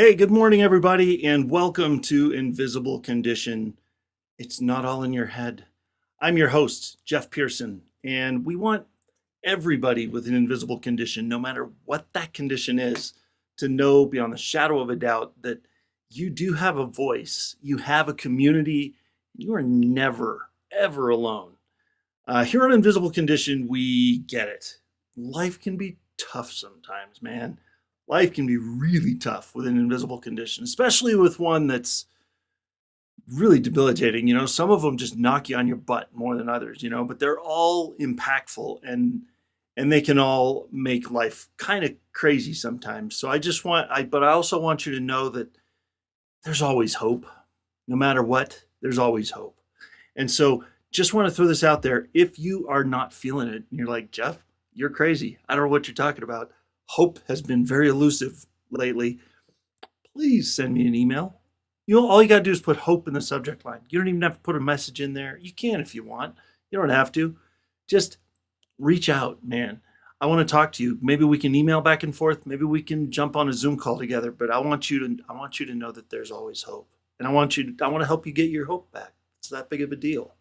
Hey, good morning, everybody, and welcome to Invisible Condition. It's not all in your head. I'm your host, Jeff Pearson, and we want everybody with an invisible condition, no matter what that condition is, to know beyond the shadow of a doubt that you do have a voice, you have a community, you are never, ever alone. Here on Invisible Condition, we get it. Life can be tough sometimes, man. Life can be really tough with an invisible condition, especially with one that's really debilitating. Some of them just knock you on your butt more than others, but they're all impactful and they can all make life kind of crazy sometimes. So but I also want you to know that there's always hope. No matter what, there's always hope. And so just want to throw this out there. If you are not feeling it and you're like, Jeff, you're crazy, I don't know what you're talking about. Hope has been very elusive lately. Please send me an email. All you got to do is put hope in the subject line. You don't even have to put a message in there. You can if you want. You don't have to. Just reach out, man. I want to talk to you. Maybe we can email back and forth. Maybe we can jump on a Zoom call together. But I want you to know that there's always hope. And I want to help you get your hope back. It's that big of a deal.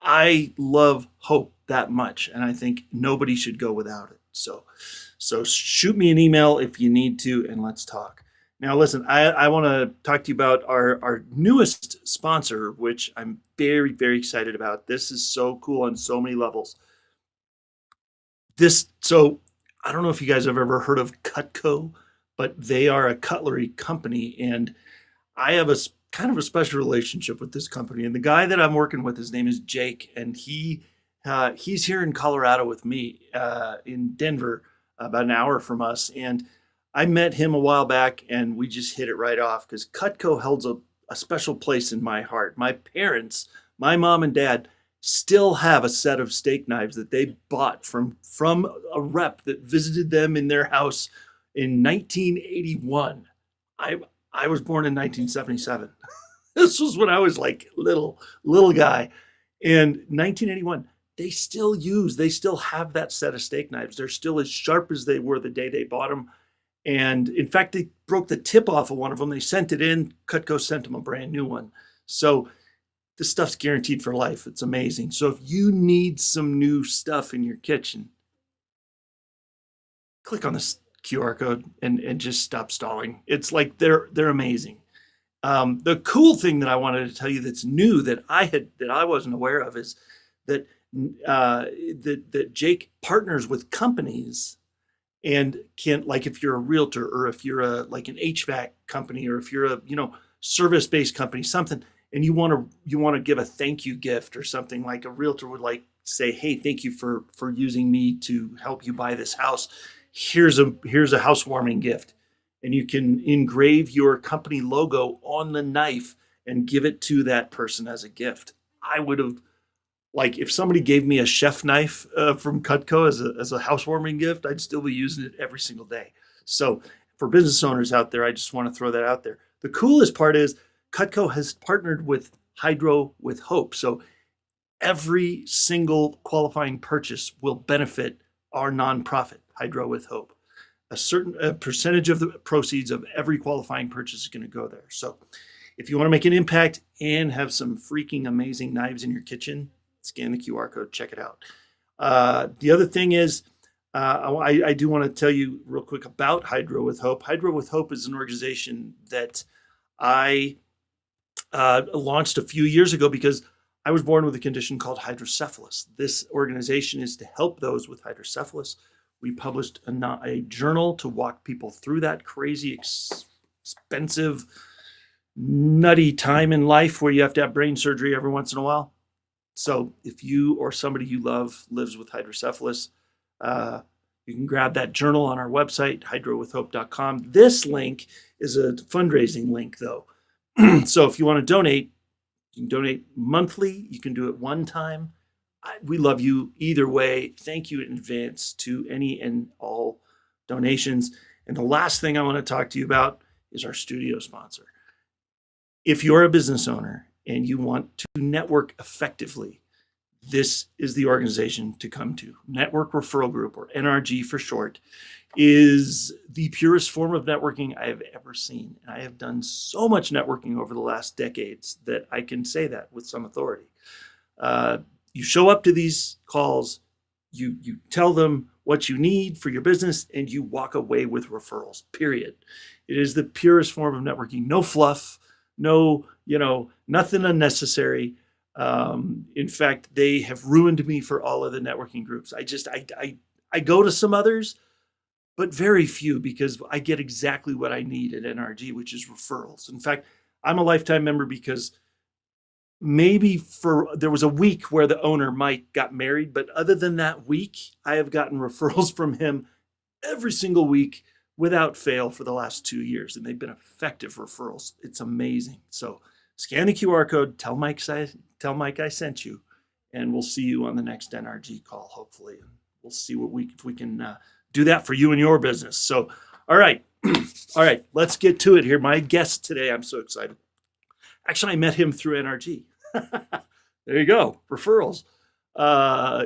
I love hope that much, and I think nobody should go without it. So shoot me an email if you need to, and let's talk. Now, listen, I want to talk to you about our newest sponsor, which I'm very, very excited about. This is so cool on so many levels. So I don't know if you guys have ever heard of Cutco, but they are a cutlery company, and I have kind of a special relationship with this company. And the guy that I'm working with, his name is Jake, and he's here in Colorado with me in Denver, about an hour from us. And I met him a while back and we just hit it right off because Cutco holds a special place in my heart. My parents, my mom and dad, still have a set of steak knives that they bought from a rep that visited them in their house in 1981. I was born in 1977. This was when I was like little guy. And 1981. They still have that set of steak knives. They're still as sharp as they were the day they bought them. And in fact, they broke the tip off of one of them. They sent it in. Cutco sent them a brand new one. So this stuff's guaranteed for life. It's amazing. So if you need some new stuff in your kitchen, click on this QR code and just stop stalling. It's like they're amazing. The cool thing that I wanted to tell you that's new that I wasn't aware of is that that Jake partners with companies and can, like if you're a realtor or if you're like an HVAC company or if you're a service-based company, something, and you want to give a thank you gift or something, like a realtor would like say, hey, thank you for using me to help you buy this house. Here's a housewarming gift, and you can engrave your company logo on the knife and give it to that person as a gift. I would have, like, if somebody gave me a chef knife from Cutco as a housewarming gift, I'd still be using it every single day. So for business owners out there, I just want to throw that out there. The coolest part is Cutco has partnered with Hydro with Hope. So every single qualifying purchase will benefit our nonprofit, Hydro with Hope. A percentage of the proceeds of every qualifying purchase is going to go there. So if you want to make an impact and have some freaking amazing knives in your kitchen, scan the QR code, check it out. The other thing is, I do want to tell you real quick about Hydro with Hope. Hydro with Hope is an organization that I launched a few years ago because I was born with a condition called hydrocephalus. This organization is to help those with hydrocephalus. We published a journal to walk people through that crazy, expensive, nutty time in life where you have to have brain surgery every once in a while. So if you or somebody you love lives with hydrocephalus, you can grab that journal on our website, hydrowithhope.com. This link is a fundraising link, though. So if you want to donate, you can donate monthly. You can do it one time. We love you either way. Thank you in advance to any and all donations. And the last thing I want to talk to you about is our studio sponsor. If you're a business owner and you want to network effectively, this is the organization to come to. Network Referral Group, or NRG for short, is the purest form of networking I have ever seen. And I have done so much networking over the last decades that I can say that with some authority. You show up to these calls, you tell them what you need for your business, and you walk away with referrals, period. It is the purest form of networking. No fluff, no, nothing unnecessary. In fact, they have ruined me for all of the networking groups. I go to some others, but very few, because I get exactly what I need at NRG, which is referrals. In fact, I'm a lifetime member because maybe there was a week where the owner, Mike, got married, but other than that week, I have gotten referrals from him every single week without fail for the last 2 years, and they've been effective referrals. It's amazing. So scan the QR code, tell Mike I sent you, and we'll see you on the next NRG call, hopefully. And we'll see if we can do that for you and your business. So, all right. All right, let's get to it here. My guest today, I'm so excited. Actually, I met him through NRG. There you go, referrals.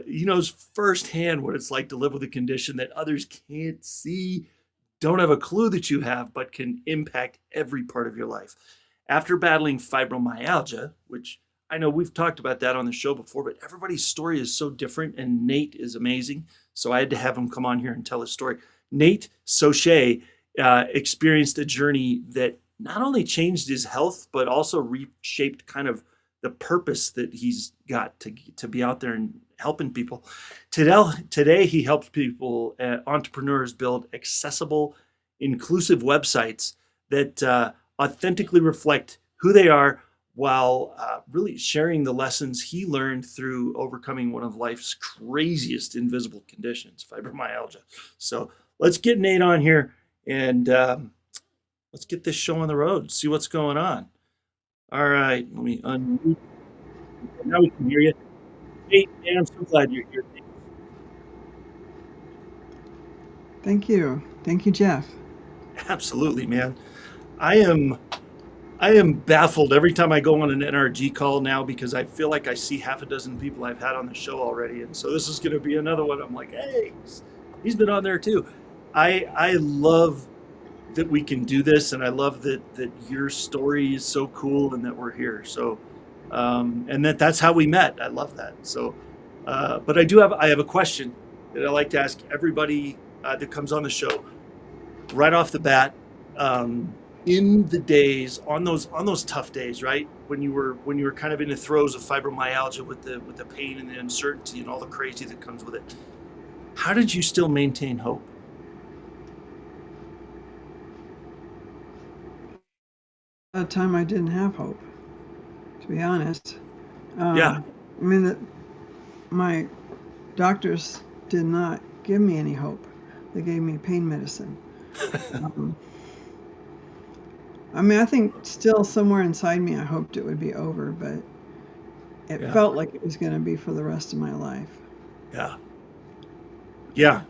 He knows firsthand what it's like to live with a condition that others can't see, don't have a clue that you have, but can impact every part of your life. After battling fibromyalgia, which I know we've talked about that on the show before, but everybody's story is so different, and Nate is amazing. So I had to have him come on here and tell his story. Nate Saucier experienced a journey that not only changed his health, but also reshaped kind of the purpose that he's got to be out there and helping people. Today he helps people, entrepreneurs, build accessible, inclusive websites that authentically reflect who they are, while really sharing the lessons he learned through overcoming one of life's craziest invisible conditions, fibromyalgia. So let's get Nate on here, and let's get this show on the road, see what's going on. All right, let me unmute. Now we can hear you. Nate, man, I'm so glad you're here. Thank you. Thank you, Jeff. Absolutely, man. I am baffled every time I go on an NRG call now, because I feel like I see half a dozen people I've had on the show already. And so this is going to be another one. I'm like, hey, he's been on there too. I love that we can do this, and I love that your story is so cool and that we're here. So, and that's how we met. I love that. So, but I have a question that I like to ask everybody that comes on the show right off the bat. In the days, on those tough days, right, when you were kind of in the throes of fibromyalgia with the pain and the uncertainty and all the crazy that comes with it, how did you still maintain hope? At that time, I didn't have hope, to be honest. Yeah. I mean, my doctors did not give me any hope. They gave me pain medicine. I mean, I think still somewhere inside me, I hoped it would be over, but it felt like it was going to be for the rest of my life. Yeah. Yeah.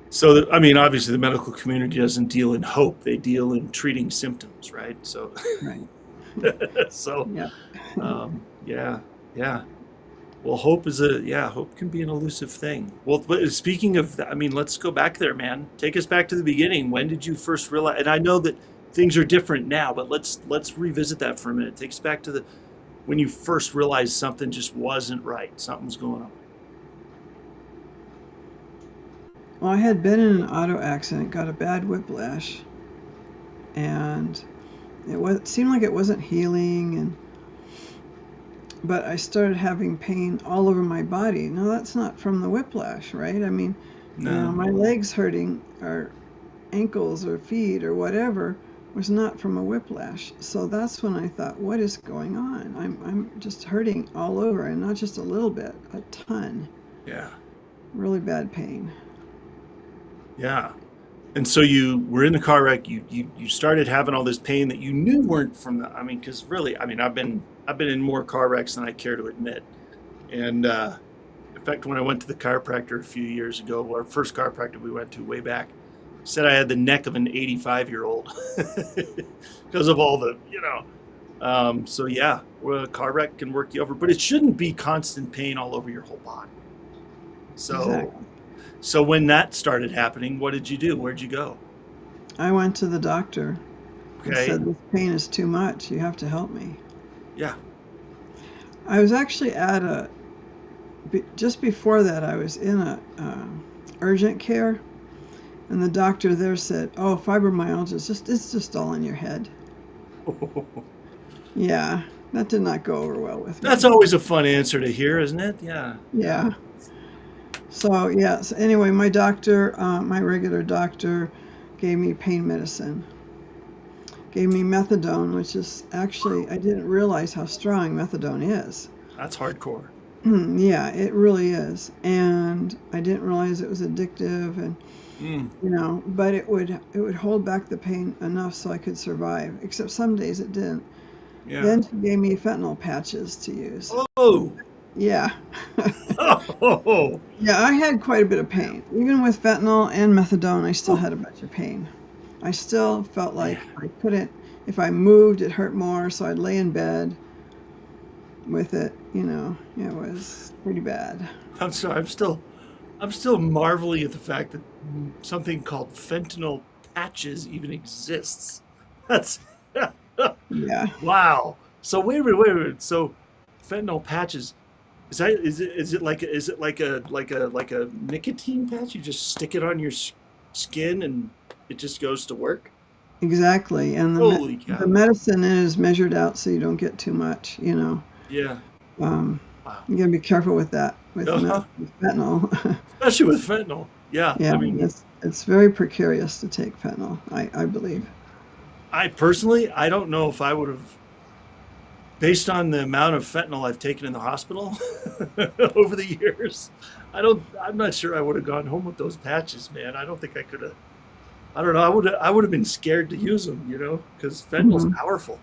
So, I mean, obviously the medical community doesn't deal in hope. They deal in treating symptoms, right? So, Right. so, Yeah. yeah. Well, hope can be an elusive thing. Well, but speaking of that, I mean, let's go back there, man. Take us back to the beginning. When did you first realize? And I know that things are different now, but let's revisit that for a minute. Take us back to when you first realized something just wasn't right. Something's going on. Well, I had been in an auto accident, got a bad whiplash, and it seemed like it wasn't healing, but I started having pain all over my body. Now, that's not from the whiplash, right? I mean, No. my legs hurting, or ankles or feet or whatever, was not from a whiplash. So that's when I thought, what is going on? I'm just hurting all over, and not just a little bit, a ton. Yeah. Really bad pain. Yeah. And so you were in the car wreck. You started having all this pain that you knew weren't from the. I mean, because really, I mean, I've been in more car wrecks than I care to admit. And in fact, when I went to the chiropractor a few years ago, our first chiropractor we went to way back, said I had the neck of an 85-year-old because of all the So yeah, well, a car wreck can work you over, but it shouldn't be constant pain all over your whole body. So, Exactly. so when that started happening, what did you do? Where'd you go? I went to the doctor and Okay. said, "This pain is too much. You have to help me." Yeah. I was actually just before that, I was in a urgent care, and the doctor there said, "Oh, fibromyalgia it's just all in your head." Yeah, that did not go over well with That's me. always a fun answer to hear, isn't it? Yeah. Yeah. Yeah. So yeah. So anyway, my regular doctor, gave me pain medicine. Gave me methadone, which is actually I didn't realize how strong methadone is. That's hardcore. Yeah, it really is, and I didn't realize it was addictive, and Mm, but it would hold back the pain enough so I could survive. Except some days it didn't. yeah. Then she gave me fentanyl patches to use. Oh. Yeah. Oh. Yeah, I had quite a bit of pain. Even with fentanyl and methadone, I still had a bunch of pain. I still felt Yeah. like I couldn't, if I moved, it hurt more, so I'd lay in bed with it. It was pretty bad. I'm sorry. I'm still marveling at the fact that something called fentanyl patches even exists. That's Yeah. wow. So wait. So fentanyl patches is it like a nicotine patch? You just stick it on your skin and it just goes to work? Exactly. And Holy the cow. medicine is measured out so you don't get too much. Yeah. Um, Wow. you gotta be careful with that, Uh-huh. with fentanyl. Especially with fentanyl. Yeah. Yeah, I mean, it's very precarious to take fentanyl, I believe. I personally, I don't know if I would have, based on the amount of fentanyl I've taken in the hospital over the years, I'm not sure I would have gone home with those patches, man. I don't think I could have. I don't know. I would have been scared to use them, because fentanyl's Hmm. powerful.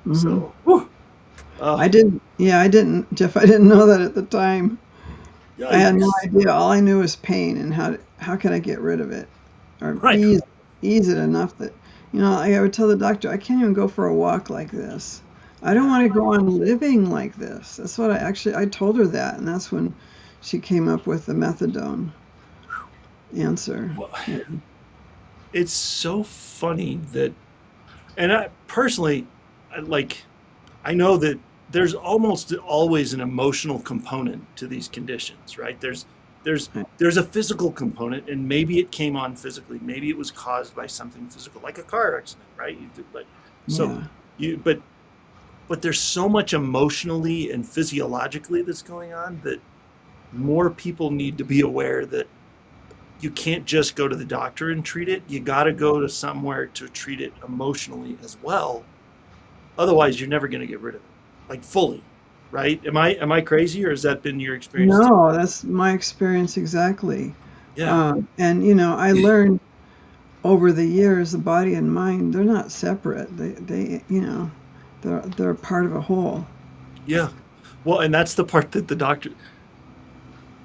Hmm. So, whew, uh, I didn't, Jeff, I didn't know that at the time. I had no yikes. idea. All I knew was pain and how can I get rid of it or Right. ease it enough that, I would tell the doctor, I can't even go for a walk like this. I don't Yeah. want to go on living like this. That's what I told her that, and that's when she came up with the methadone answer. Well, Yeah. it's so funny that, and I personally, like, I know that there's almost always an emotional component to these conditions, right? There's there's a physical component, and maybe it came on physically. Maybe it was caused by something physical, like a car accident, right? So Yeah. you, but there's so much emotionally and physiologically that's going on that more people need to be aware that you can't just go to the doctor and treat it. You got to go to somewhere to treat it emotionally as well. Otherwise, you're never going to get rid of it, like fully, right? Am I crazy, or has that been your experience too? No, that's my experience exactly. Yeah. And I learned over the years the body and mind, they're not separate. They're part of a whole. Yeah. Well, and that's the part that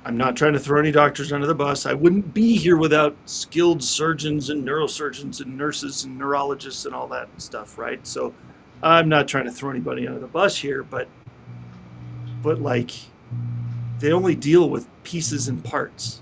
I'm not trying to throw any doctors under the bus. I wouldn't be here without skilled surgeons and neurosurgeons and nurses and neurologists and all that stuff, right? So I'm not trying to throw anybody under the bus here, but like they only deal with pieces and parts,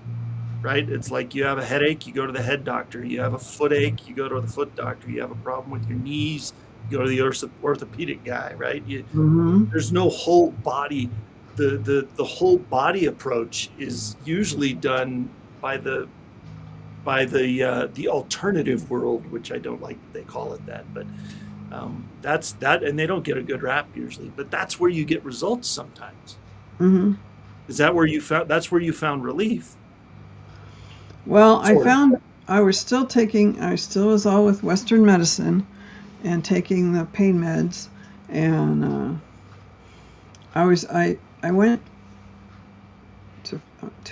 right? It's like you have a headache, you go to the head doctor. You have a foot ache, you go to the foot doctor. You have a problem with your knees, you go to the orthopedic guy, right? Hmm. There's no whole body. The whole body approach is usually done by the alternative world, which I don't like that they call it that, but that's that, and they don't get a good rap usually. But that's where you get results sometimes. Hmm. Is that where you found? That's where you found relief, Well, I sort of. found I still was all with Western medicine and taking the pain meds, and I went to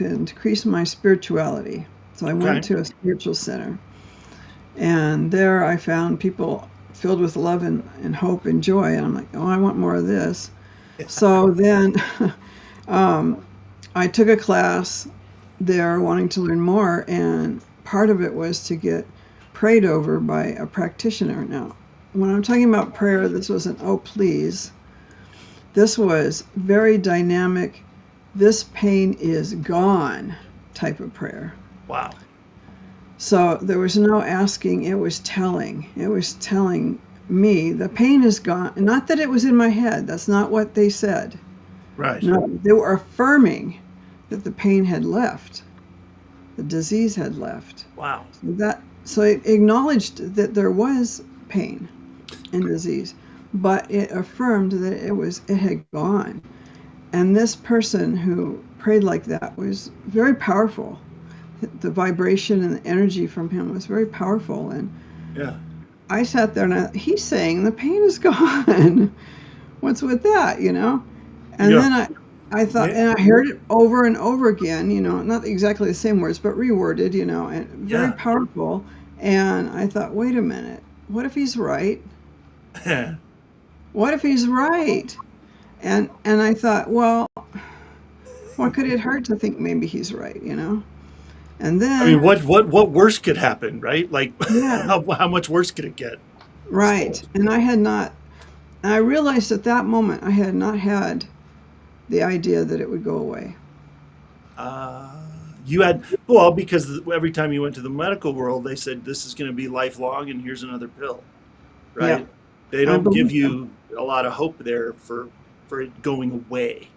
increase my spirituality. So I went Okay. to a spiritual center, and there I found people filled with love and hope and joy. And I'm like, oh, I want more of this. So then um, I took a class there wanting to learn more, and part of it was to get prayed over by a practitioner. Now, when I'm talking about prayer, this wasn't, oh, please. This was very dynamic. This pain is gone type of prayer. Wow. So there was no asking. It was telling. It was telling me the pain is gone. Not that it was in my head. That's not what they said. Right. No, they were affirming that the pain had left. The disease had left. Wow. So it acknowledged that there was pain and disease, but it affirmed that it had gone. And this person who prayed like that was very powerful. The vibration and the energy from him was very powerful. And yeah, I sat there and he's saying the pain is gone. What's with that, And then I thought, and I heard it over and over again, not exactly the same words, but reworded, and very powerful. And I thought, wait a minute, what if he's right? What if he's right? And I thought, well, what could it hurt to think maybe he's right, And then I mean, what worse could happen, right? Like, how much worse could it get? Right. So. And I realized at that moment I had not had the idea that it would go away. You had, well, because every time you went to the medical world, they said this is going to be lifelong, and here's another pill, right? Yeah. They don't give you a lot of hope there for it going away.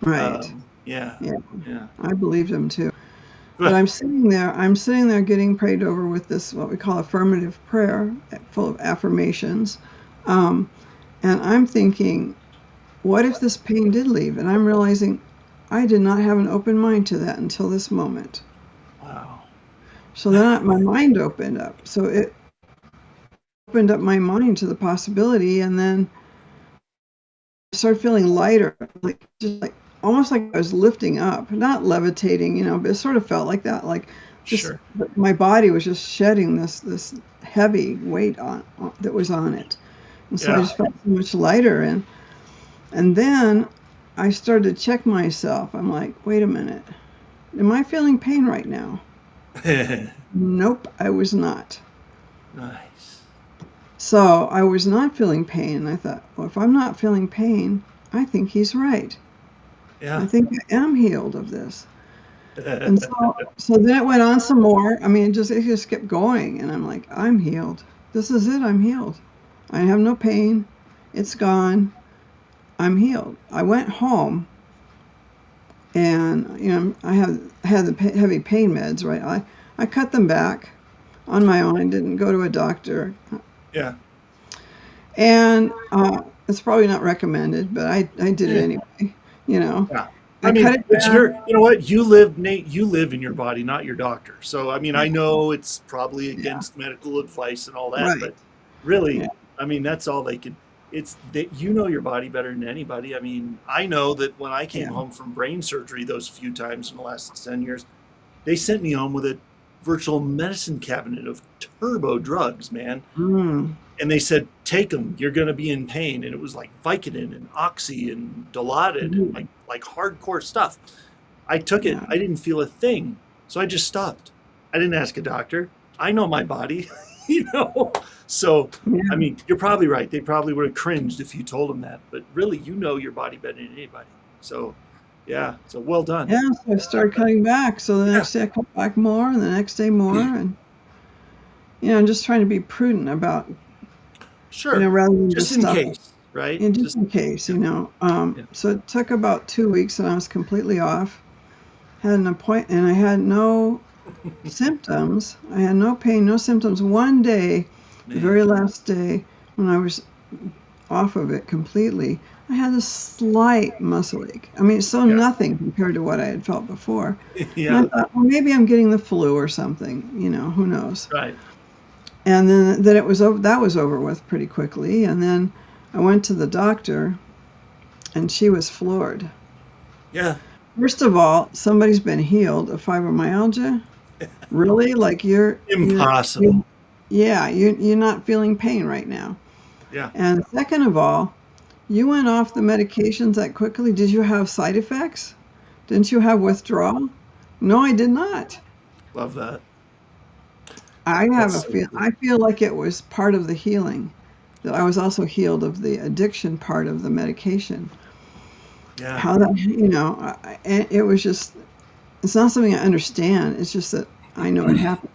Right. Yeah. I believed him too. But I'm sitting there getting prayed over with this, what we call affirmative prayer, full of affirmations. And I'm thinking, what if this pain did leave? And I'm realizing I did not have an open mind to that until this moment. Wow. So then my mind opened up. So it opened up my mind to the possibility, and then I started feeling lighter, almost like I was lifting up, not levitating, but it sort of felt like that, like just my body was just shedding this heavy weight on that was on it. And so I just felt so much lighter. And then I started to check myself. I'm like, wait a minute. Am I feeling pain right now? Nope, I was not. Nice. So I was not feeling pain. And I thought, well, if I'm not feeling pain, I think he's right. Yeah. I think I am healed of this. And so then it went on some more. I mean, it just kept going. And I'm like, I'm healed. This is it. I'm healed. I have no pain. It's gone. I'm healed. I went home, and I had the heavy pain meds. Right. I cut them back on my own. I didn't go to a doctor. Yeah. And it's probably not recommended, but I did it anyway. Yeah. I mean, you know what? You live, Nate, you live in your body, not your doctor. So, I mean, I know it's probably against medical advice and all that, but really, I mean, that's all they could, it's that you know your body better than anybody. I mean, I know that when I came home from brain surgery those few times in the last 10 years, they sent me home with a virtual medicine cabinet of turbo drugs, man. And they said, take them, you're going to be in pain. And it was like Vicodin and Oxy and Dilaudid and like hardcore stuff. I took it. I didn't feel a thing. So I just stopped. I didn't ask a doctor. I know my body, So, I mean, you're probably right. They probably would have cringed if you told them that. But really, you know your body better than anybody. So, so well done. Yeah, so I started cutting back. So the next day I cut back more, and the next day more. And, I'm just trying to be prudent about rather than just in case, right? And just in case, So it took about 2 weeks, and I was completely off. Had an appointment, and I had no symptoms. I had no pain, no symptoms. One day, the very last day, when I was off of it completely, I had a slight muscle ache. I mean, nothing compared to what I had felt before. And I thought, well, maybe I'm getting the flu or something. Who knows? Right. And then that was over with pretty quickly. And then I went to the doctor, and she was floored. Yeah. First of all, somebody's been healed of fibromyalgia. Really? Like you're impossible. You're not feeling pain right now. Yeah. And second of all, you went off the medications that quickly. Did you have side effects? Didn't you have withdrawal? No, I did not. Love that. I feel like it was part of the healing. that I was also healed of the addiction part of the medication. Yeah. How that, it was just, it's not something I understand. It's just that I know it happened.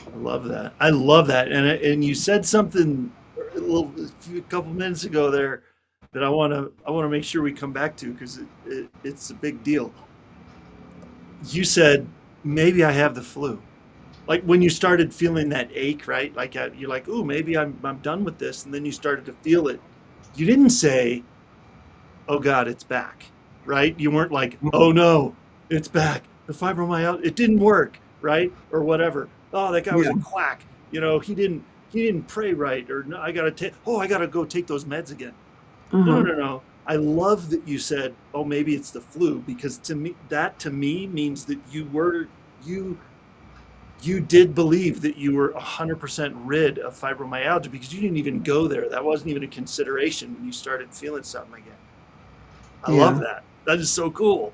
I love that. I love that. And you said something a couple minutes ago there that I want to make sure we come back to because it's a big deal. You said maybe I have the flu. Like when you started feeling that ache, right? Like you're like, "Oh, maybe I'm done with this." And then you started to feel it. You didn't say, "Oh God, it's back." Right? You weren't like, "Oh no, it's back. The fibromyalgia, it didn't work." Right? Or whatever. "Oh, that guy was Yeah. a quack. He didn't pray right or no, I got to go take those meds again." No, no, Uh-huh. no, no. I love that you said, "Oh, maybe it's the flu," because to me means that you you did believe that you were 100% rid of fibromyalgia because you didn't even go there. That wasn't even a consideration when you started feeling something again. I love Yeah. that. That is so cool.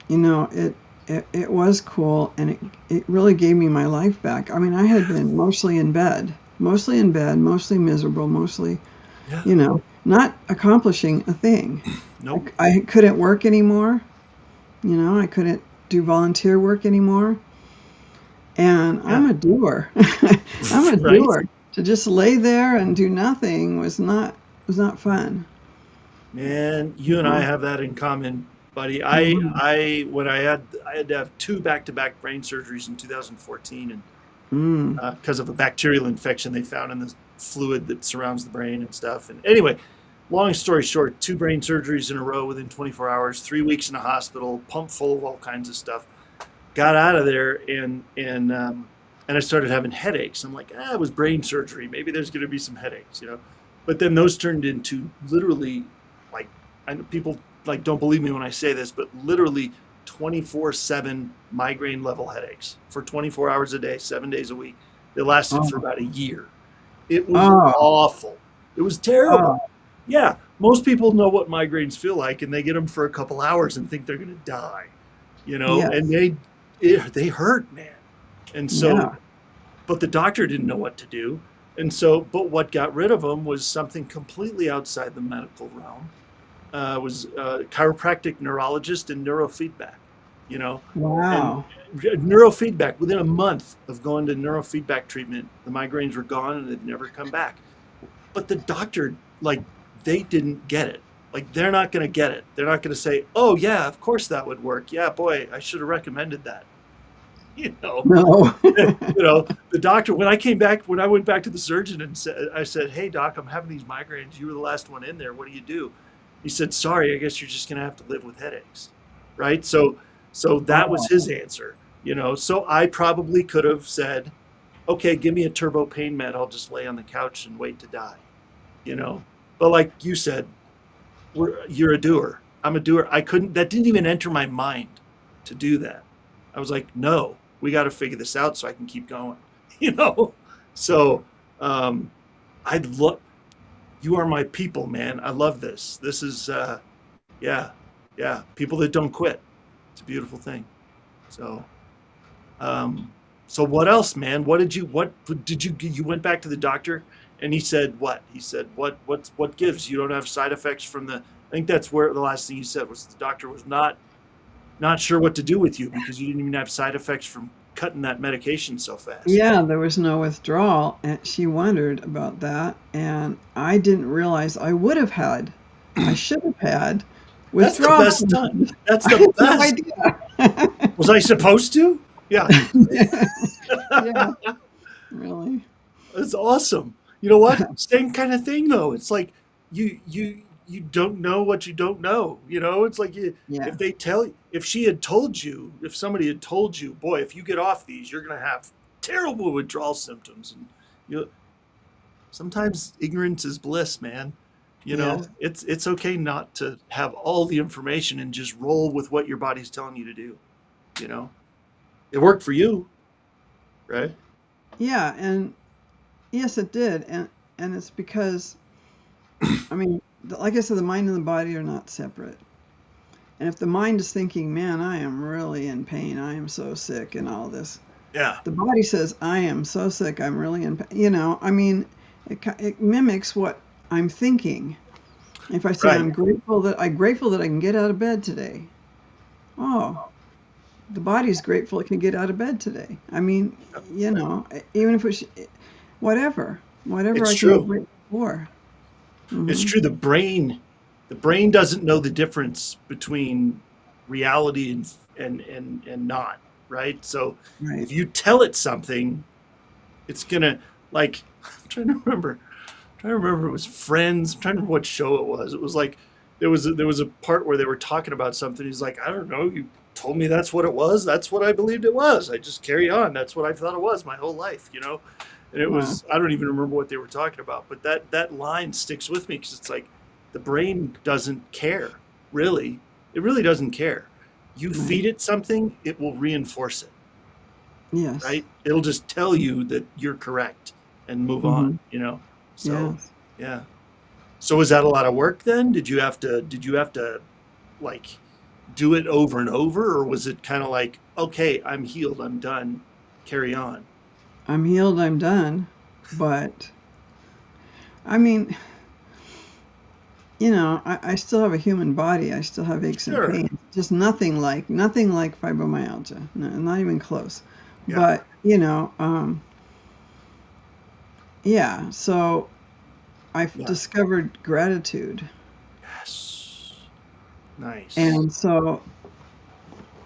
It was cool, and it really gave me my life back. I mean, I had been mostly in bed, mostly miserable, mostly, Yeah. not accomplishing a thing. Nope. I couldn't work anymore. I couldn't do volunteer work anymore. And I'm Yeah. a doer. I'm a Right. doer. To just lay there and do nothing was not fun. Man, you and I Mhm. have that in common, buddy. I Mhm. I when I had to have two back-to-back brain surgeries in 2014 and Mm. because of a bacterial infection they found in the fluid that surrounds the brain and stuff. And anyway, long story short, two brain surgeries in a row within 24 hours, 3 weeks in a hospital, pumped full of all kinds of stuff. Got out of there and I started having headaches. I'm like, it was brain surgery. Maybe there's going to be some headaches. But then those turned into literally like, I know people like don't believe me when I say this, but literally 24/7 migraine level headaches for 24 hours a day, 7 days a week. They lasted for Oh. about a year. It was Oh. awful. It was Oh. terrible. Yeah, most people know what migraines feel like, and they get them for a couple hours and think they're going to die, and Yes. they hurt, man. And so, Yeah. but the doctor didn't know what to do. And so, but what got rid of them was something completely outside the medical realm. Was chiropractic neurologist and neurofeedback, you know, and Wow. neurofeedback. Within a month of going to neurofeedback treatment, the migraines were gone and they'd never come back. But the doctor, like, they didn't get it. Like, they're not going to get it. They're not going to say, "Oh yeah, of course that would work. Yeah, boy, I should have recommended that." You know, No. the doctor, when I went back to the surgeon and I said, "Hey doc, I'm having these migraines. You were the last one in there. What do you do?" He said, "Sorry, I guess you're just going to have to live with headaches." Right. So that was Oh. his answer. So I probably could have said, "Okay, give me a turbo pain med. I'll just lay on the couch and wait to die." You know, but like you said, you're a doer. I'm a doer. That didn't even enter my mind to do that. I was like, no, we got to figure this out so I can keep going. You know? So, um, I'd love, you are my people, man. I love this. This is, yeah, yeah. People that don't quit. It's a beautiful thing. So, um, so what else, man? You went back to the doctor and he said what? He said, what gives? You don't have side effects from I think that's where the last thing he said was the doctor was not sure what to do with you because you didn't even have side effects from cutting that medication so fast. Yeah, there was no withdrawal, and she wondered about that, and I didn't realize I should have had That's the withdrawal best time. symptoms. That's I the had no best. idea. Was I supposed to? Yeah. Yeah, really. It's awesome. You know what? Same kind of thing though. It's like you don't know what you don't know. It's like Yeah. if somebody had told you, boy, if you get off these, you're gonna have terrible withdrawal symptoms, and you sometimes ignorance is bliss, man. Yes. It's okay not to have all the information and just roll with what your body's telling you to do. You know, it worked for you, right? Yeah, and yes, it did, and it's because I mean, like I said, the mind and the body are not separate. And if the mind is thinking, "Man, I am really in pain. I am so sick," and all this, Yeah. the body says, "I am so sick. I'm really in pain." I mean, It mimics what I'm thinking. If I say Right. I'm grateful that I can get out of bed today. Oh, the body's grateful it can get out of bed today. I mean, even if it's whatever It's I can be true. grateful for. It's Hmm. true. The brain doesn't know the difference between reality and not, right? So Right. if you tell it something, it's gonna, like, I'm trying to remember, it was Friends. I'm trying to remember what show it was. It was like there was a part where they were talking about something. He's like, I don't know, you told me that's what it was. That's what I believed it was. I just carry on. That's what I thought it was my whole life. And it Wow. was, I don't even remember what they were talking about, but that line sticks with me because it's like the brain doesn't care, really. It really doesn't care. You Right. feed it something, it will reinforce it, Yes. right? It'll just tell you that you're correct and move Hmm. on. So, Yes. yeah. So was that a lot of work then? Did you have to like do it over and over, or was it kind of like, okay, I'm healed, I'm done, carry on? I'm healed. I'm done. But I mean, I still have a human body. I still have aches and Sure. pains. Just nothing like fibromyalgia. No, not even close. Yeah. But yeah. So I've Yeah. discovered gratitude, Yes. Nice. and so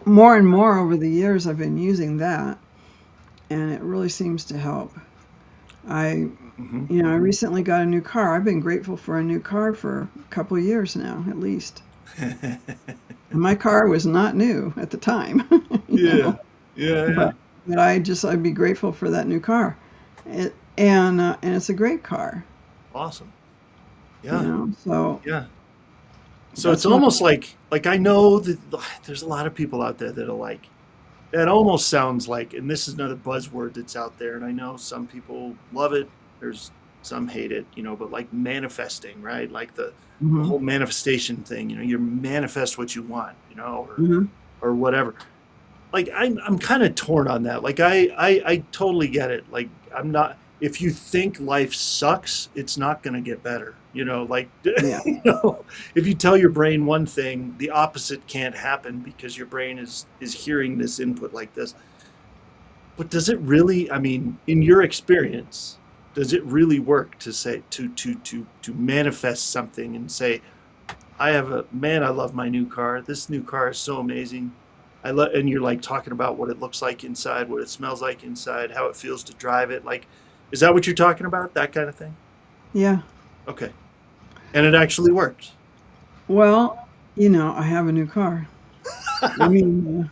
more and more over the years, I've been using that, and it really seems to help. I, Hmm. I recently got a new car. I've been grateful for a new car for a couple of years now, at least. And my car was not new at the time, you Yeah. know. Yeah. Yeah. But I'd be grateful for that new car, and it's a great car, Awesome. Yeah. So Yeah. So it's that's one. almost like I know that there's a lot of people out there that are like, that almost sounds like, and this is another buzzword that's out there, and I know some people love it. There's some hate it, but like manifesting, right? Like the Hmm. whole manifestation thing. You manifest what you want, Hmm. or whatever. Like I'm kind of torn on that. Like I totally get it. Like I'm not. If you think life sucks, it's not going to get better. Like Yeah. if you tell your brain one thing, the opposite can't happen because your brain is hearing this input like this. But does it really? I mean, in your experience, does it really work to say to manifest something and say, I love my new car. This new car is so amazing. And you're like talking about what it looks like inside, what it smells like inside, how it feels to drive it. Like, is that what you're talking about? That kind of thing? Yeah. Okay. And it actually works. Well, I have a new car. I mean,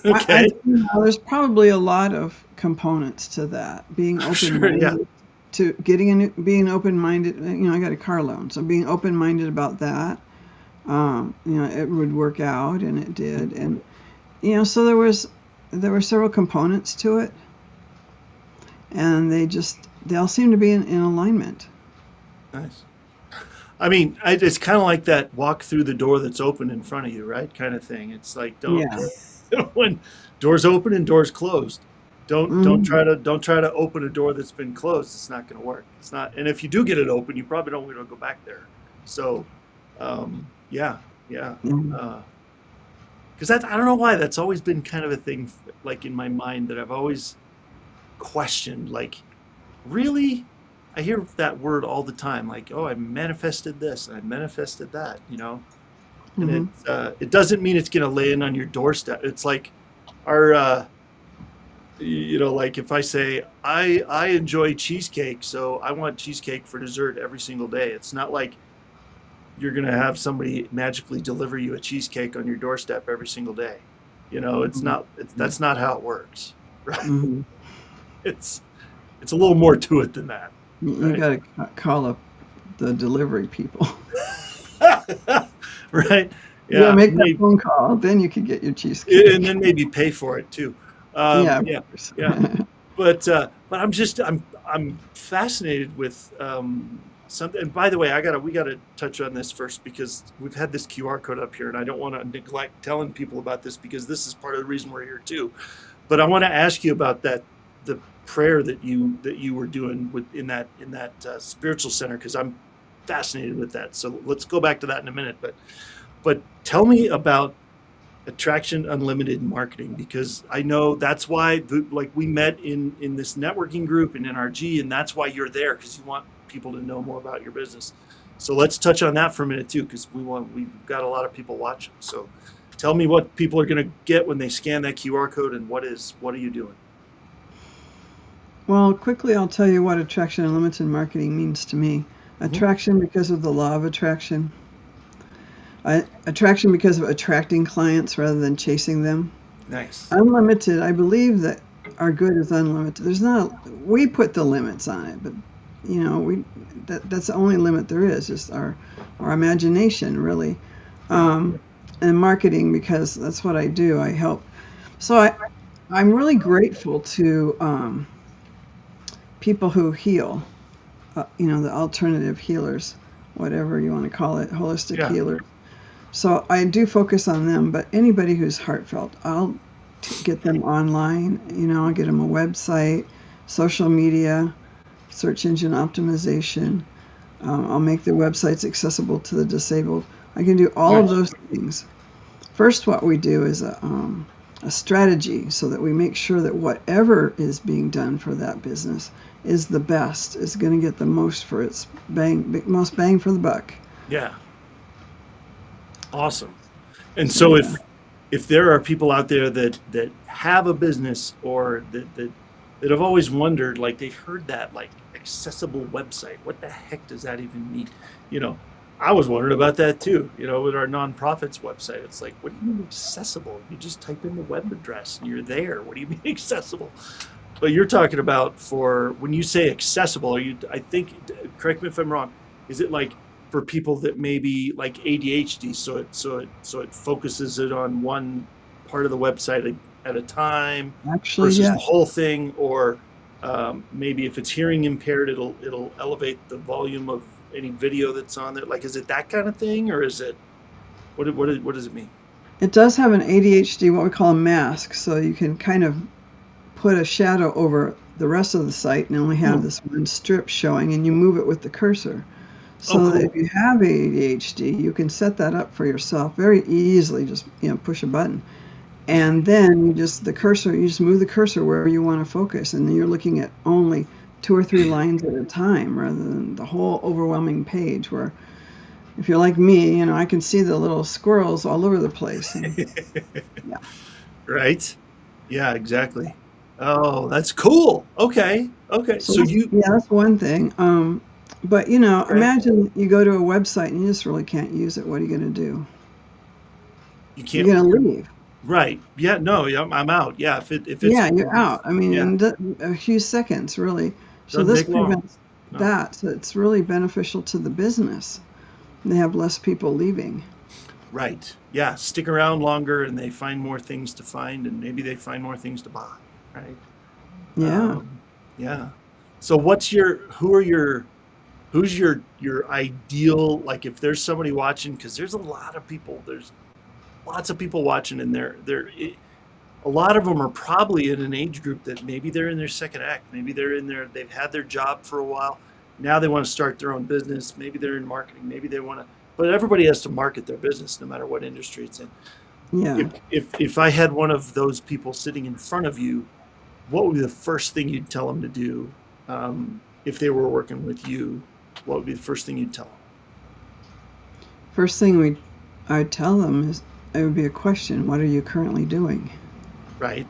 Okay. there's probably a lot of components to that. Being I'm sure. Yeah. open-minded to being open-minded. I got a car loan, so being open-minded about that. It would work out, and it did. And so there were several components to it, and they all seem to be in alignment. Nice. I mean, it's kind of like that walk through the door that's open in front of you, right? Kind of thing. It's like, don't Yeah. when doors open and doors closed, don't Hmm. try to open a door that's been closed. It's not going to work. It's not. And if you do get it open, you probably don't want to go back there. So, yeah, yeah. Because I don't know why that's always been kind of a thing, like in my mind, that I've always questioned. Like, really? I hear that word all the time. Like, oh, I manifested this, and I manifested that. And Hmm. it doesn't mean it's going to land on your doorstep. It's like our like if I say I enjoy cheesecake, so I want cheesecake for dessert every single day. It's not like you're going to have somebody magically deliver you a cheesecake on your doorstep every single day. It's Hmm. not. That's not how it works, right? Hmm. It's it's a little more to it than that, You right? got to call up the delivery people. Right? You got to Yeah. make that phone call, then you could get your And cheesecake. then maybe pay for it too. Yeah, of Yeah, course. yeah. But I'm fascinated with something. And by the way, we gotta touch on this first because we've had this QR code up here, and I don't want to neglect telling people about this because this is part of the reason we're here too. But I want to ask you about that, the prayer that you were doing in that spiritual center, because I'm fascinated with that. So let's go back to that in a minute. But tell me about Attraction Unlimited marketing, because I know that's why like we met in this networking group in NRG, and that's why you're there, because you want people to know more about your business. So let's touch on that for a minute too, because we've got a lot of people watching. So tell me what people are going to get when they scan that QR code, and what are you doing? Well, quickly, I'll tell you what Attraction Unlimited marketing means to me. Attraction because of the law of attraction. Attraction because of attracting clients rather than chasing them. Nice. Unlimited, I believe that our good is unlimited. We put the limits on it, but that's the only limit there is, just our imagination, really. And marketing, because that's what I do. I help. So I'm really grateful to people who heal, the alternative healers, whatever you want to call it, holistic healers. So I do focus on them, but anybody who's heartfelt, I'll get them online. I'll get them a website, social media, search engine optimization. I'll make their websites accessible to the disabled. I can do all of those things. First, what we do is a strategy, so that we make sure that whatever is being done for that business is the best, is going to get the most for its most bang for the buck. Yeah. Awesome. And so if there are people out there that have a business, or that have always wondered, like they've heard that, like, accessible website, what the heck does that even mean? I was wondering about that too, with our nonprofit's website. It's like, what do you mean accessible? You just type in the web address and you're there. What do you mean accessible? But you're talking about, for when you say accessible, I think, correct me if I'm wrong, is it like for people that maybe like ADHD, so it focuses it on one part of the website at a time, actually, versus yeah, the whole thing, or maybe if it's hearing impaired, it'll elevate the volume of any video that's on there. Like, is it that kind of thing, or is it what does it mean? it does have an ADHD, what we call a mask, so you can kind of put a shadow over the rest of the site and only have this one strip showing, and you move it with the cursor. So that if you have ADHD, you can set that up for yourself very easily. Just push a button, and then you just move the cursor wherever you want to focus, and then you're looking at only 2 or 3 lines at a time, rather than the whole overwhelming page. Where if you're like me, I can see the little squirrels all over the place. And, yeah. Right. Yeah. Exactly. Oh, that's cool. Okay. So that's one thing. But imagine you go to a website and you just really can't use it. What are you going to do? You can't. You're going to leave. Right. Yeah. No. Yeah. I'm out. Yeah. If it's you're out. I mean, in a few seconds, really. So this prevents that. So it's really beneficial to the business. They have less people leaving. Right. Yeah. Stick around longer, and they find more things to find, and maybe they find more things to buy. Right. Yeah. Yeah. So who's your ideal, like, if there's somebody watching, because there's lots of people watching, and a lot of them are probably in an age group that maybe they're in their second act, maybe they've had their job for a while, now they want to start their own business, maybe they're in marketing, maybe they want to, but everybody has to market their business no matter what industry it's in. Yeah. If I had one of those people sitting in front of you, what would be the first thing you'd tell them to do? If they were working with you, what would be the first thing you'd tell them? First thing I'd tell them is, it would be a question: what are you currently doing? Right.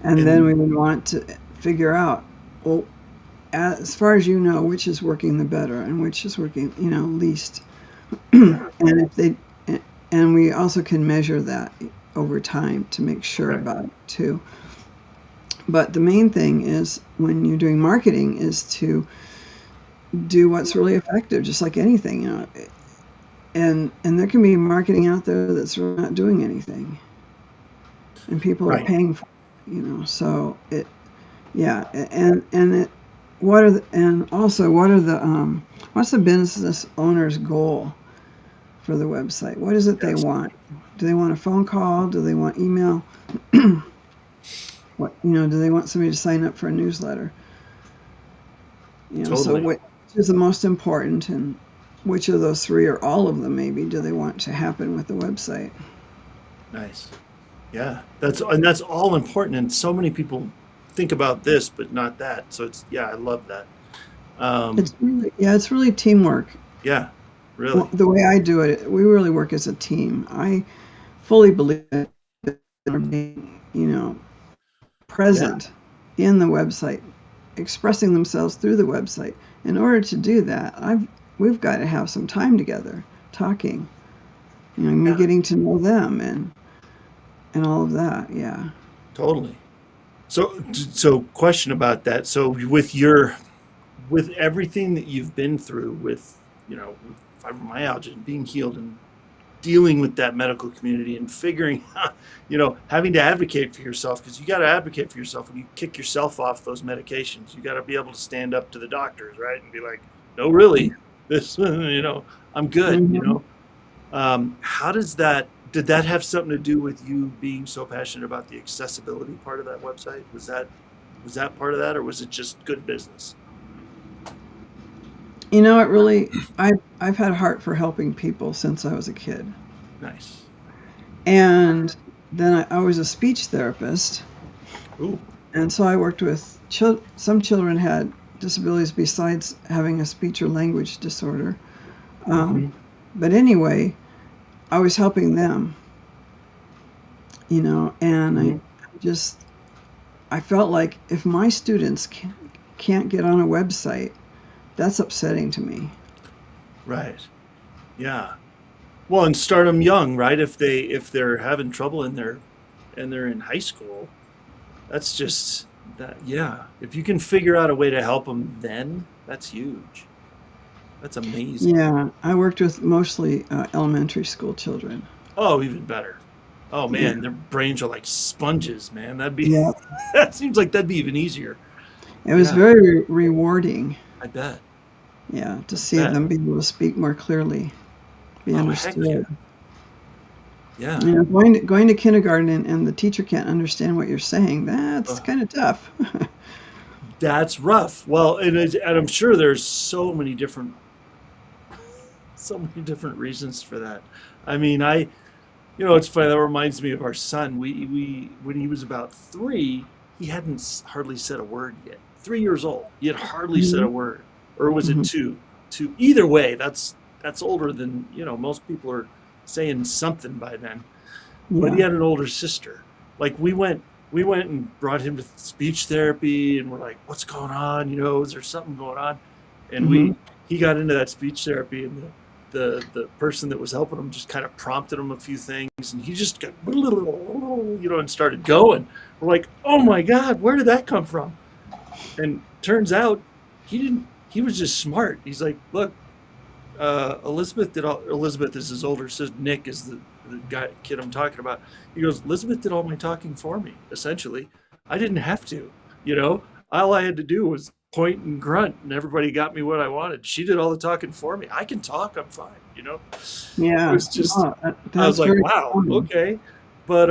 And then we would want to figure out, well, as far as which is working the better and which is working, least. And we also can measure that over time to make sure about it too. But the main thing is, when you're doing marketing, is to do what's really effective, just like anything, And there can be marketing out there that's really not doing anything, and people are paying for it, So what's the business owner's goal for the website? What is it they want? Do they want a phone call? Do they want email? What, do they want somebody to sign up for a newsletter? So Totally. which is the most important, and which of those three or all of them maybe do they want to happen with the website? Nice. Yeah. That's all important. And so many people think about this, but not that. So yeah, I love that. It's really, yeah, it's really teamwork. Yeah, Well, really. the way I do it, we really work as a team. I fully believe in being, Yeah. present in the website, expressing themselves through the website. In order to do that, we've got to have some time together, talking, me Yeah, getting to know them and all of that. Yeah. totally. So question about that. So with everything that you've been through with fibromyalgia and being healed and dealing with that medical community and figuring out, having to advocate for yourself, because you got to advocate for yourself when you kick yourself off those medications. You got to be able to stand up to the doctors, right? And be like, no, really, this, I'm good, Hmm. How did that have something to do with you being so passionate about the accessibility part of that website? Was that part of that, or was it just good business? It really, I've had a heart for helping people since I was a kid. Nice. And then I was a speech therapist. Ooh. And so I worked with some children had disabilities besides having a speech or language disorder. Um, Hmm. but anyway, I was helping them, and Hmm. just, I felt like if my students can't get on a website, that's upsetting to me. Right. Yeah. Well, and start them young, right? If they're having trouble and they're in high school, that's just that. Yeah. If you can figure out a way to help them, then that's huge. That's amazing. Yeah, I worked with mostly elementary school children. Oh, even better. Oh Yeah, man, their brains are like sponges, man. That'd be yeah. that seems like that'd be even easier. It was Yeah, very rewarding. I bet. Yeah, to I see bet. them be able to speak more clearly, be Oh, heck understood. yeah. Yeah. Going to kindergarten and the teacher can't understand what you're saying, that's Uh, kind of tough. that's rough. Well, and I'm sure there's so many different reasons for that. I mean, it's funny. That reminds me of our son. We when he was about 3, he hadn't hardly said a word yet. 3 years old, he had hardly said a Mhm, word, or was it mhm. two? Two. Either way, that's older than most people are saying something by then. But he Yeah. had an older sister. Like we went and brought him to speech therapy, and we're like, "What's going on? Is there something going on?" And Mhm. he got into that speech therapy, and the person that was helping him just kind of prompted him a few things, and he just got and started going. We're like, "Oh my God, where did that come from?" And turns out he didn't. He was just smart. He's like, "Look, Elizabeth is his older sister. Nick is the kid I'm talking about." He goes, "Elizabeth did all my talking for me. Essentially, I didn't have to. All I had to do was point and grunt, and everybody got me what I wanted. She did all the talking for me. I can talk. I'm fine. It Yeah. was just. No, I was that's like, very wow, common. okay, but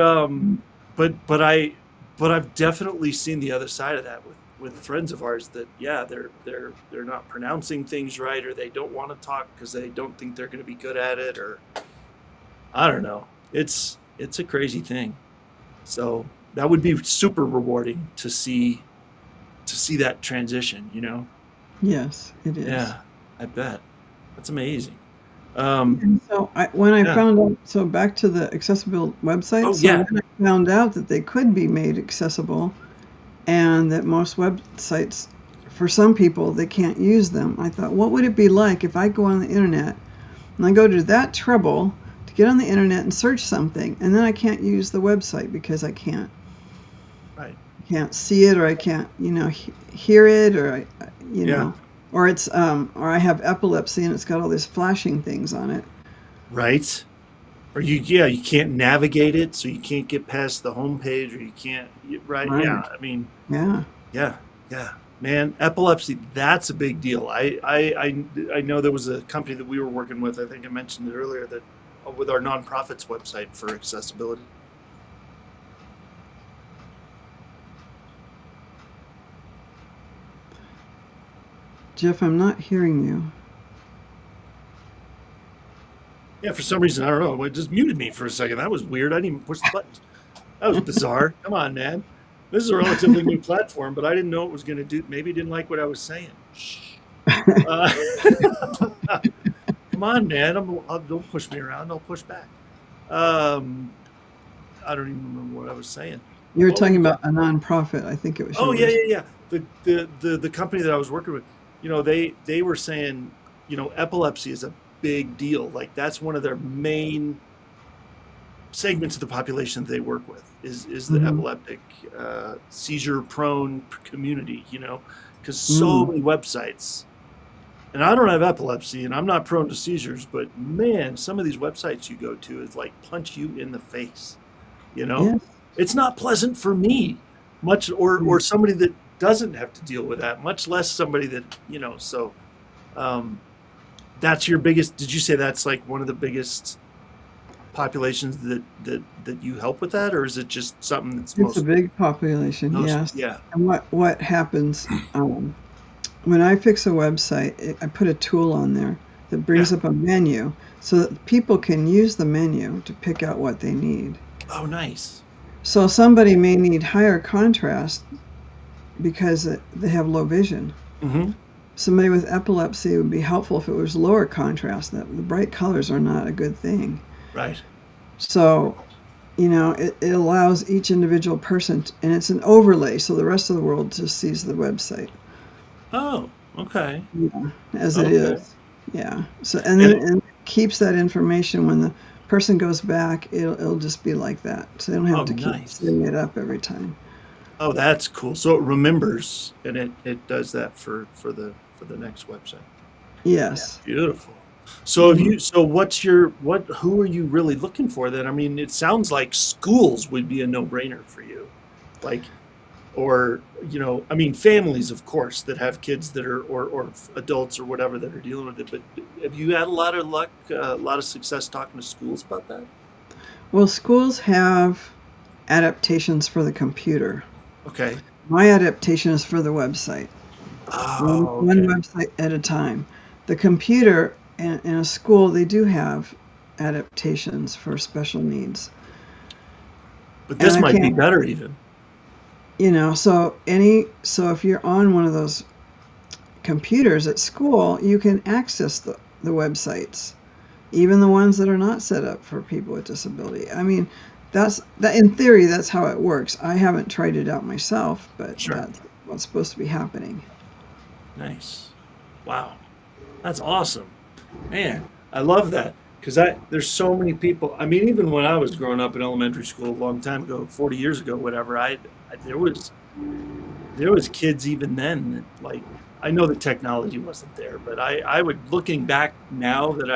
I've definitely seen the other side of that with friends of ours that, yeah, they're not pronouncing things right, or they don't want to talk because they don't think they're going to be good at it, or I don't know. It's a crazy thing. So that would be super rewarding to see that transition. Yes, it is. Yeah, I bet. That's amazing. Um, And so when I yeah. found out, so back to the accessible websites, Oh so yeah. when I found out that they could be made accessible and that most websites, for some people, they can't use them, I thought, what would it be like if I go on the internet and I go to that trouble to get on the internet and search something, and then I can't use the website because I Right. can't see it, or I can't, hear it, or Yeah. or it's or I have epilepsy and it's got all these flashing things on it. Right. Or you can't navigate it, so you can't get past the homepage, or you can't, right? Yeah, Right. I mean, Yeah. yeah, yeah, man, epilepsy, that's a big deal. I know there was a company that we were working with. I think I mentioned it earlier that with our nonprofits website for accessibility. Jeff, I'm not hearing you. Yeah, for some reason, I don't know. It just muted me for a second. That was weird. I didn't even push the buttons. That was bizarre. Come on, man. This is a relatively new platform, but I didn't know it was going to do. Maybe it didn't like what I was saying. Shh. Uh, come on, man. Don't push me around. I'll push back. Um, I don't even remember what I was saying. You were What were talking we about a nonprofit. I think it was Oh yeah, yours. yeah, yeah. The company that I was working with, they were saying, epilepsy is a big deal. Like that's one of their main segments of the population that they work with is the Mm-hmm. epileptic seizure prone community. Because so Mm. many websites, and I don't have epilepsy, and I'm not prone to seizures, but man, some of these websites you go to is like punch you in the face. You know, Yes. it's not pleasant for me, much or Mm. somebody that doesn't have to deal with that, much less somebody that. So um, that's your biggest. Did you say that's like one of the biggest populations that you help with that, or is it just something that's It's a most big population, most? yes. Yeah. And what happens when I fix a website, I put a tool on there that Yeah. brings up a menu so that people can use the menu to pick out what they need. Oh, nice. So somebody may need higher contrast because they have low vision. Hmm. Somebody with epilepsy, it would be helpful if it was lower contrast. That the bright colors are not a good thing. Right. So, it allows each individual person, and it's an overlay, so the rest of the world just sees the website. Oh, okay. Yeah, as it Okay. is. Yeah. So, and then And and it keeps that information when the person goes back, it'll just be like that. So they don't have oh, to keep nice. setting it up every time. Oh, that's cool. So it remembers and it does that for the next website. Yeah, Yes. beautiful. So have Hmm. you, so who are you really looking for then? I mean, it sounds like schools would be a no-brainer for you. Like, or, I mean, families, of course, that have kids that are, or adults or whatever that are dealing with it. But have you had a lot of luck, a lot of success talking to schools about that? Well, schools have adaptations for the computer. Okay. My adaptation is for the website, one, Oh, one okay. website at a time. The computer in a school, they do have adaptations for special needs. But And this I might be can't, better even. so if you're on one of those computers at school, you can access the websites, even the ones that are not set up for people with disability. I mean, that in theory, that's how it works. I haven't tried it out myself, but Sure. that's what's supposed to be happening. Nice. Wow. That's awesome. Man, I love that because there's so many people. I mean, even when I was growing up in elementary school a long time ago, 40 years ago, whatever, there was kids even then that like I know the technology wasn't there, but I would looking back now that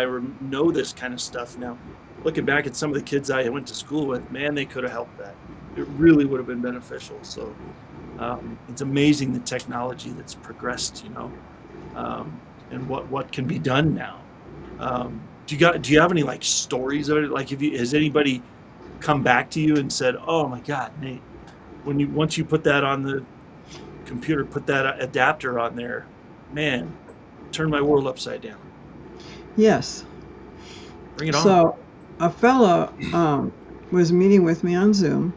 know this kind of stuff now, looking back at some of the kids I went to school with, man, they could have helped that. It really would have been beneficial. So it's amazing the technology that's progressed, and what can be done now. Do you have any like stories of it? Like, has anybody come back to you and said, "Oh my God, Nate, once you put that on the computer, put that adapter on there, man, turn my world upside down. Yes. Bring it on." So a fellow was meeting with me on Zoom,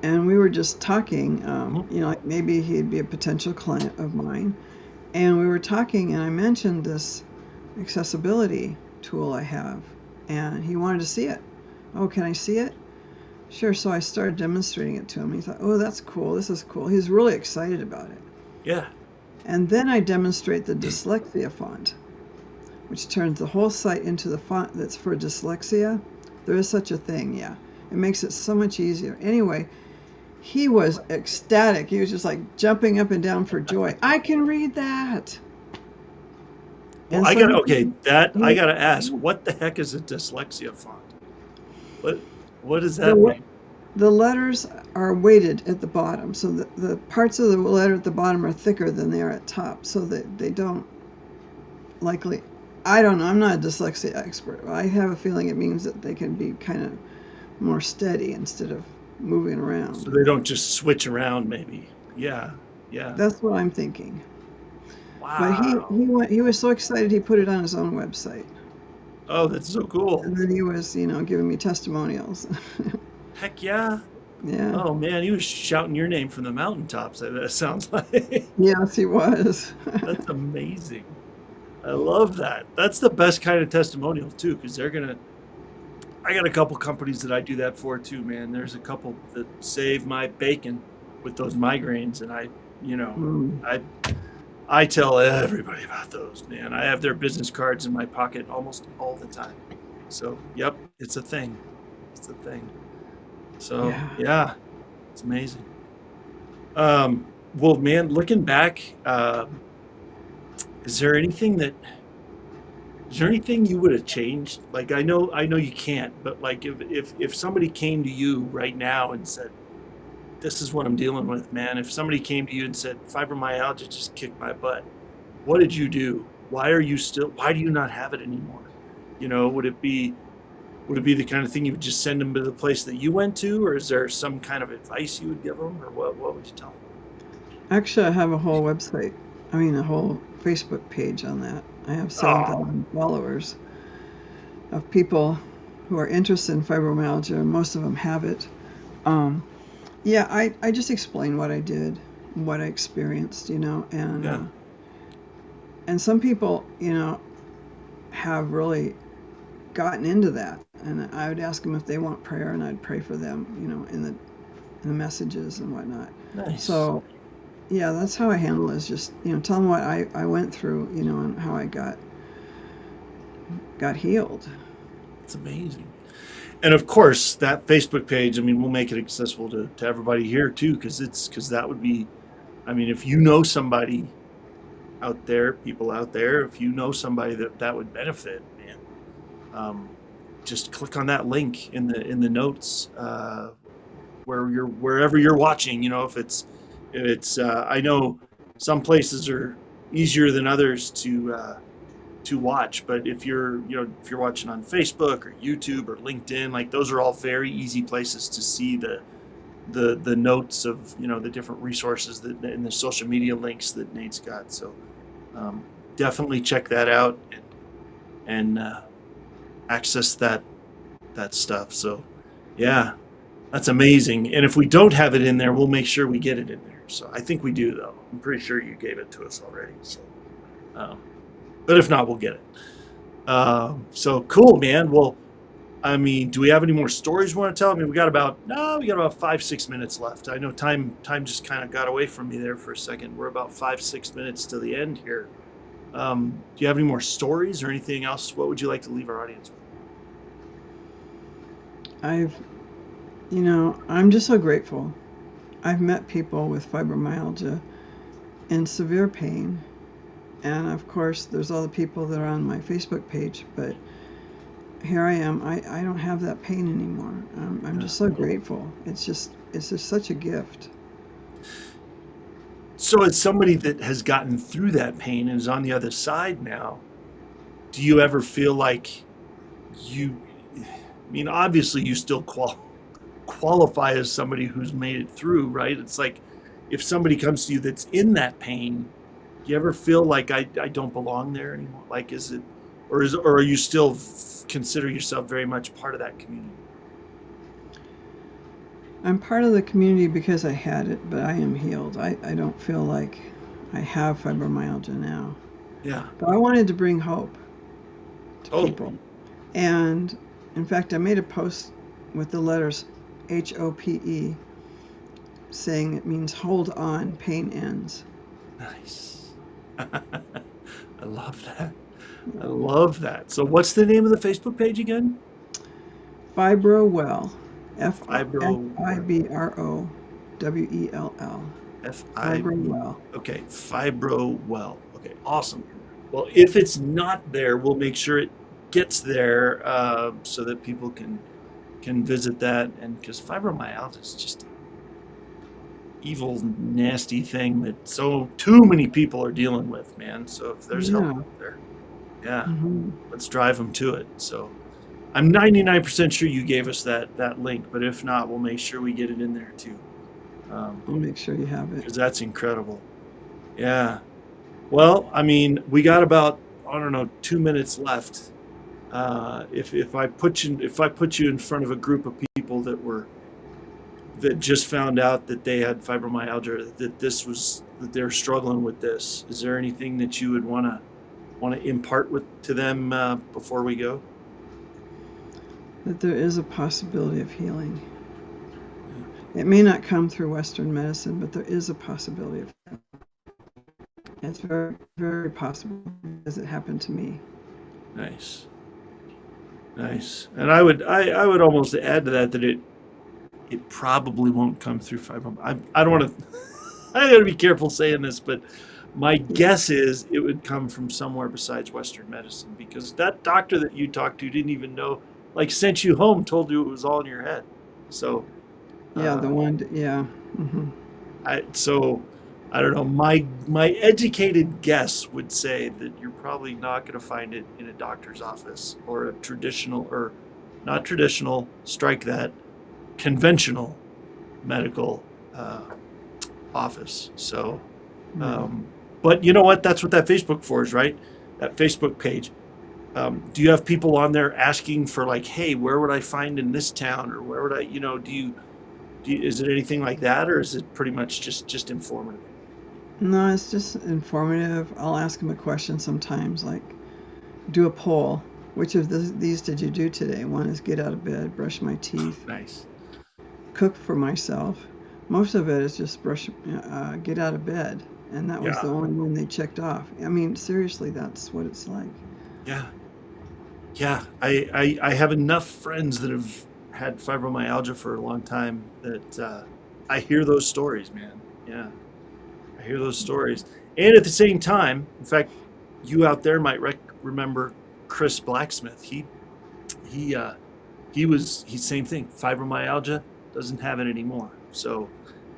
and we were just talking. Mhm. Like maybe he'd be a potential client of mine, and we were talking, and I mentioned this accessibility tool I have, and he wanted to see it. Oh, can I see it? Sure. So I started demonstrating it to him. He thought, oh, that's cool. This is cool. He was really excited about it. Yeah. And then I demonstrate the dyslexia font, which turns the whole site into the font that's for dyslexia. There is such a thing, yeah. It makes it so much easier. Anyway, he was ecstatic. He was just like jumping up and down for joy. I can read that. Well, And so okay, that I he gotta ask, what the heck is a dyslexia font? What what does the that mean? the letters are weighted at the bottom, so the parts of the letter at the bottom are thicker than they are at top, so that they don't likely. I don't know. I'm not a dyslexia expert. I have a feeling it means that they can be kind of more steady instead of moving So around. they don't just switch around, maybe. Yeah. Yeah. That's what I'm thinking. But Wow. he was so excited he put it on his own website. Oh, that's so cool. And then he was, giving me testimonials. Heck yeah. Yeah. Oh man, he was shouting your name from the mountaintops. That sounds like. Yes, he was. That's amazing. I love that. That's the best kind of testimonial too, because they're gonna. I got a couple companies that I do that for too, man. There's a couple that save my bacon with those migraines, and you know, Mm. I I tell everybody about those, man. I have their business cards in my pocket almost all the time. So, yep, it's a thing. It's a thing. So, Yeah. yeah, it's amazing. Well, man, looking back, is there anything that is there anything you would have changed? Like, I know you can't, but like, if somebody came to you right now and said, "This is what I'm dealing with, man," if somebody came to you and said, "Fibromyalgia just kicked my butt," what did you do? Why do you not have it anymore? Would it be the kind of thing you would just send them to the place that you went to, or is there some kind of advice you would give them, or what would you tell them? Actually, I have a whole website. I mean, a whole Facebook page on that. I have Oh, 7,000 followers of people who are interested in fibromyalgia, and most of them have it. Um, yeah, I just explain what I did, what I experienced, yeah, and some people, have really gotten into that. And I would ask them if they want prayer, and I'd pray for them, in the messages and whatnot. nice. So yeah, that's how I handle it. Is just tell them what I went through, and how I got healed. It's amazing. And of course, that Facebook page, I mean, we'll make it accessible to everybody here too, because that would be, I mean, if you know somebody out there, people out there, if you know somebody that would benefit, man, um, just click on that link in the notes, wherever you're watching. If it's I know some places are easier than others to watch, but if you're watching on Facebook or YouTube or LinkedIn, like those are all very easy places to see the notes of the different resources that and the social media links that Nate's got. So um, definitely check that out and access that stuff. So yeah, that's amazing. And if we don't have it in there, we'll make sure we get it in there. So I think we do, though. I'm pretty sure you gave it to us already. So, um, but if not, we'll get it. So cool, man. Well, I mean, do we have any more stories we want to tell? I mean, we got about 5-6 minutes left. I know time just kind of got away from me there for a second. We're about 5-6 minutes to the end here. Do you have any more stories or anything else? What would you like to leave our audience with? I've, I'm just so grateful. I've met people with fibromyalgia in severe pain. And of course, there's all the people that are on my Facebook page, but here I am. I don't have that pain anymore. I'm Yeah. just so grateful. It's just such a gift. So, as somebody that has gotten through that pain and is on the other side now, do you ever feel like you? I mean, obviously, you still qualify as somebody who's made it through, right? It's like if somebody comes to you that's in that pain, do you ever feel like I don't belong there anymore? Like, or are you still consider yourself very much part of that community? I'm part of the community because I had it, but I am healed. I don't feel like I have fibromyalgia now. Yeah, But I wanted to bring hope to people. totally. And in fact, I made a post with the letters HOPE saying it means hold on, pain ends. Nice. I love that. I love that. So, what's the name of the Facebook page again? Fibro Well. F Fibro I B R O W E L L. Fibro FIB. Well. Okay, Fibro Well. Okay, awesome. Well, if it's not there, we'll make sure it gets there so that people can visit that. And because fibromyalgia is just an evil, nasty thing that so too many people are dealing with, man. So if there's help Yeah. out there, yeah, Hmm. let's drive them to it. So I'm 99% sure you gave us that link, but if not, we'll make sure we get it in there too. I'll make sure you have it. Because that's incredible. Yeah. Well, I mean, we got about, I don't know, 2 minutes left. If I put you in front of a group of people that just found out that they had fibromyalgia, that they're struggling with this, is there anything that you would want to impart to them before we go? That there is a possibility of healing. Yeah. It may not come through Western medicine, but there is a possibility of healing. It's very, very possible because it happened to me. Nice, nice. And I would almost add to that it probably won't come through fibromyalgia. I don't want to. I got to be careful saying this, but my Yeah. guess is it would come from somewhere besides Western medicine, because that doctor that you talked to didn't even know, like, sent you home, told you it was all in your head. So, Yeah, uh, the one, yeah. so I don't know. My educated guess would say that you're probably not going to find it in a doctor's office or a traditional, or not traditional, strike that, conventional medical office. So, Right. um, but you know what? That's what that Facebook for is, right? That Facebook page. Do you have people on there asking for, like, hey, where would I find in this town, or where would I, is it anything like that, or is it pretty much just informative? No, it's just informative. I'll ask them a question sometimes, like do a poll. Which of these did you do today? One is get out of bed, brush my teeth, Nice. cook for myself. Most of it is just get out of bed, and that was Yeah. the only one they checked off. I mean, seriously, that's what it's like. Yeah. Yeah. I have enough friends that have had fibromyalgia for a long time that I hear those stories, man. Yeah. I hear those stories. And at the same time, in fact, you out there might remember Chris Blacksmith. He uh he's same thing. Fibromyalgia, doesn't have it anymore. So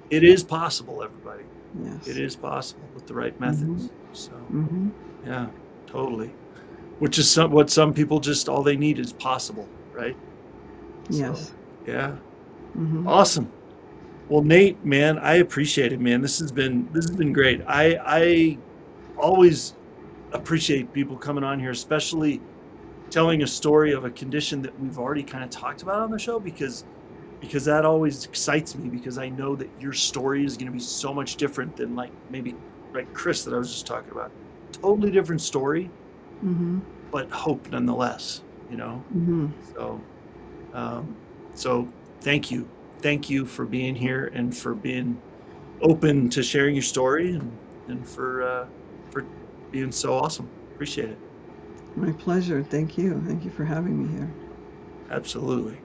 it is possible, everybody. It Yes. is possible with the right Mhm. methods. So Mhm. yeah, totally. Which is what some people, just all they need is possible, right? So Yes. yeah, Mhm. awesome. Well, Nate, man, I appreciate it, man. This has been great. I always appreciate people coming on here, especially telling a story of a condition that we've already kind of talked about on the show, because that always excites me, because I know that your story is going to be so much different than, like, maybe like Chris that I was just talking about. Totally different story, Mhm. but hope nonetheless, you know? Mhm. So, um, so thank you for being here and for being open to sharing your story, and for being so awesome. Appreciate it. My pleasure. Thank you. Thank you for having me here. Absolutely.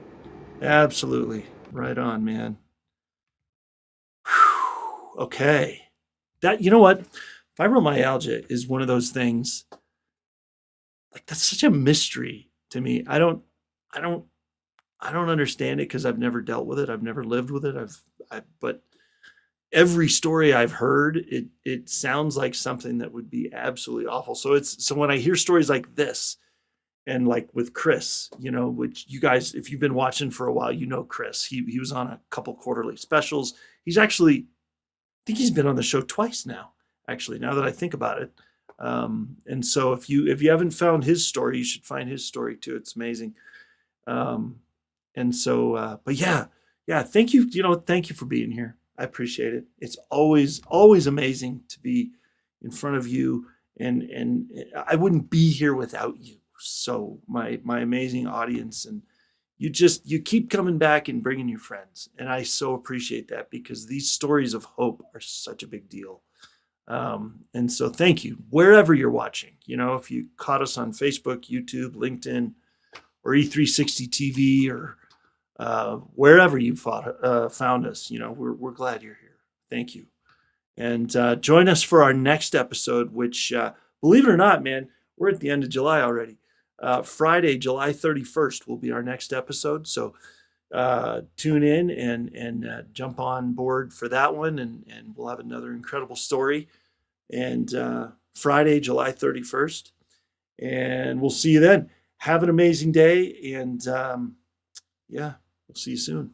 Absolutely. Right on, man. Whew. Okay. You know what? Fibromyalgia is one of those things, like, that's such a mystery to me. I don't, I don't understand it because I've never dealt with it. I've never lived with it. But every story I've heard, it sounds like something that would be absolutely awful. So when I hear stories like this, and like with Chris, which you guys, if you've been watching for a while, Chris. He was on a couple quarterly specials. He's actually, I think he's been on the show twice now, actually, now that I think about it. And so if you haven't found his story, you should find his story too. It's amazing. Um, and so, but yeah, yeah. Thank you. Thank you for being here. I appreciate it. It's always amazing to be in front of you, and I wouldn't be here without you. So my amazing audience, and you keep coming back and bringing your friends, and I so appreciate that, because these stories of hope are such a big deal. And so thank you wherever you're watching. If you caught us on Facebook, YouTube, LinkedIn, or E360 TV, or wherever you found us, we're glad you're here. Thank you. And join us for our next episode, which, believe it or not, man, we're at the end of July already. Friday, July 31st will be our next episode. So tune in and jump on board for that one. And we'll have another incredible story. And Friday, July 31st. And we'll see you then. Have an amazing day. And yeah, we'll see you soon.